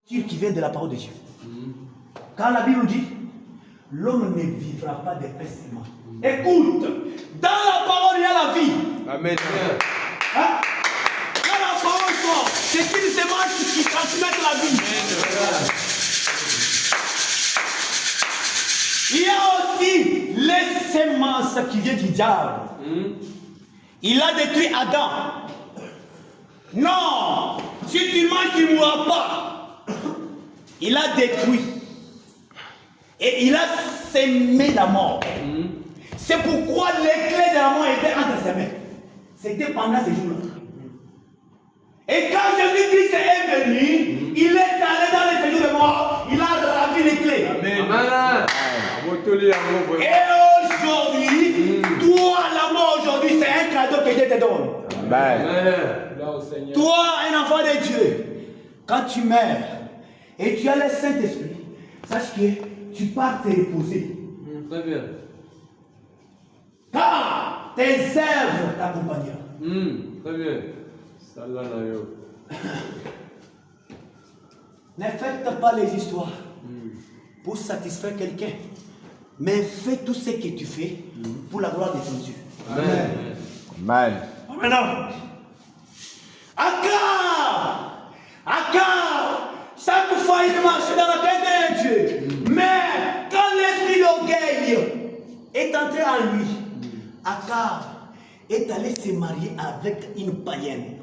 qui vient de la parole de Dieu. Quand la Bible dit, l'homme ne vivra pas de pain seulement. Écoute, dans la parole il y a la vie. Amen. Hein? Dans la parole, c'est une semence qui transmet la vie. Il y a aussi les semences qui viennent du diable. Il a détruit Adam. Non, si tu manges, tu ne mourras pas. Il a détruit. Et il a sémé la mort. C'est pourquoi les clés de la mort étaient entre ses mains. C'était pendant ces jours-là. Et quand Jésus-Christ est venu, il est allé dans les séjours de mort, il a ravi les clés. Amen. Et aujourd'hui, toi, la mort aujourd'hui, c'est un cadeau que Dieu te donne. Amen. Toi, un enfant de Dieu, quand tu meurs et tu as le Saint-Esprit, sache que tu pars te reposer. Très bien. Car tes œuvres t'accompagneront. Très bien. Ne faites pas les histoires pour satisfaire quelqu'un, mais fais tout ce que tu fais pour la gloire de ton Dieu. Amen. Amen. Maintenant, Akar, chaque fois il marche dans la tête de Dieu. Mais quand l'esprit d'orgueil est entré en lui, Akar est allé se marier avec une païenne.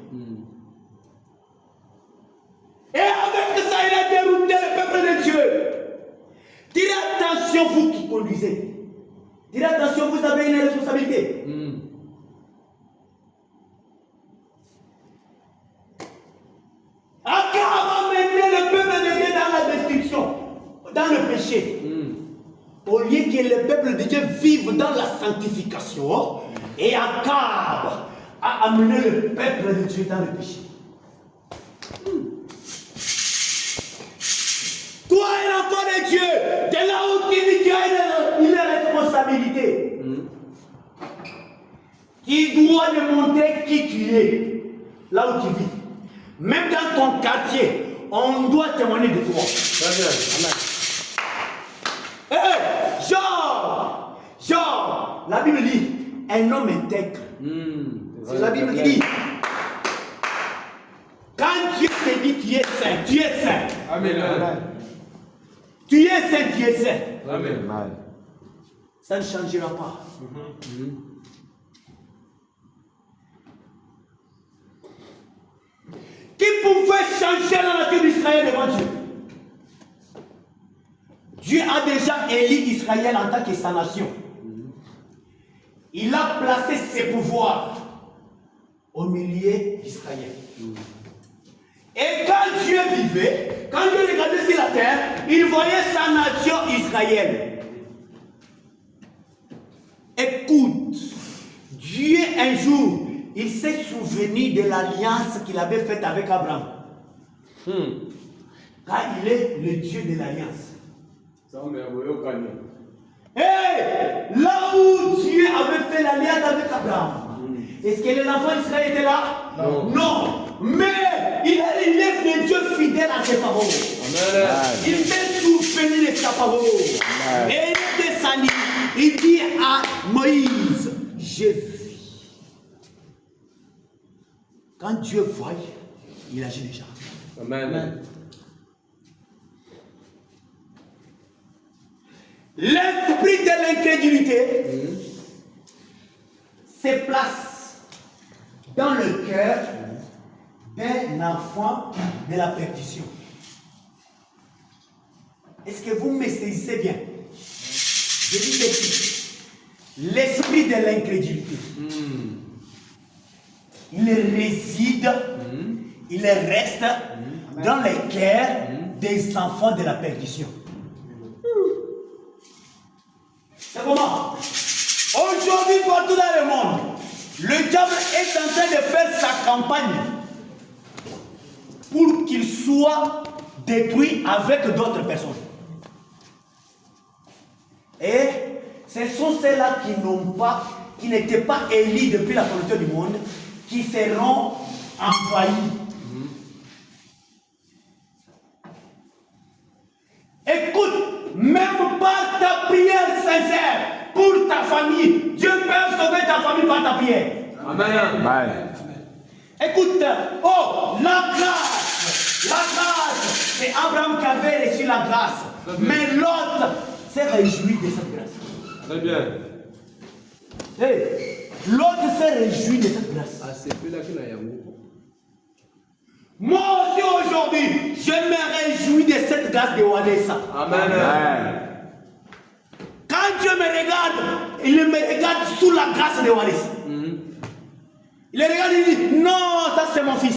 Et avec ça, il a dérouté le peuple de Dieu. Tirez attention, vous qui conduisez. Tirez attention, vous avez une responsabilité. Akar a mené le peuple de Dieu dans la destruction, dans le péché. Au lieu que le peuple de Dieu vive dans la sanctification, et Akar a amené le peuple de Dieu dans le péché. Toi, un enfant de Dieu, de là où tu vis, tu as une responsabilité. Tu dois démontrer qui tu es, là où tu vis. Même dans ton quartier, on doit témoigner de toi. Genre, la Bible dit, un homme intègre. C'est la Bible qui dit. Quand Dieu te dit tu es saint, tu es saint. Amen. Tu es saint, tu es saint. Amen. Ça ne changera pas. Qui pouvait changer la nature d'Israël devant Dieu? Dieu a déjà élu Israël en tant que sa nation. Il a placé ses pouvoirs au milieu d'Israël. Et quand Dieu vivait, quand Dieu regardait sur la terre, il voyait sa nation Israël. Écoute, Dieu un jour, il s'est souvenu de l'alliance qu'il avait faite avec Abraham. Car il est le Dieu de l'alliance. Et là où Dieu avait fait l'alliance avec Abraham, est-ce que les enfants d'Israël étaient là? Non. Mais il est le Dieu fidèle à ses paroles. Il s'est souvenu de sa parole. Et il est descendu. Il dit à Moïse, j'ai vu. Quand Dieu voit, il agit déjà. Amen. L'esprit de l'incrédulité se place dans le cœur d'un enfant de la perdition. Est-ce que vous me saisissez bien? Je dis ceci. L'esprit de l'incrédulité. Il réside, il reste dans les cœurs des enfants de la perdition. C'est comment? Aujourd'hui, partout dans le monde, le diable est en train de faire sa campagne pour qu'il soit détruit avec d'autres personnes. Et ce sont ceux-là qui n'étaient pas élus depuis la fondation du monde, qui seront envahis. Écoute, même par ta prière sincère pour ta famille, Dieu peut sauver ta famille par ta prière. Amen. Écoute, oh, la grâce, c'est Abraham qui avait reçu la grâce, mais l'autre s'est réjoui de cette grâce. Très bien. Hey, l'autre s'est réjoui de cette grâce. Ah, c'est plus là qu'il y a un. Moi aussi aujourd'hui, je me réjouis de cette grâce de Wanessa. Amen. Quand Dieu me regarde, il me regarde sous la grâce de Wanessa. Il regarde et dit, non, ça c'est mon fils.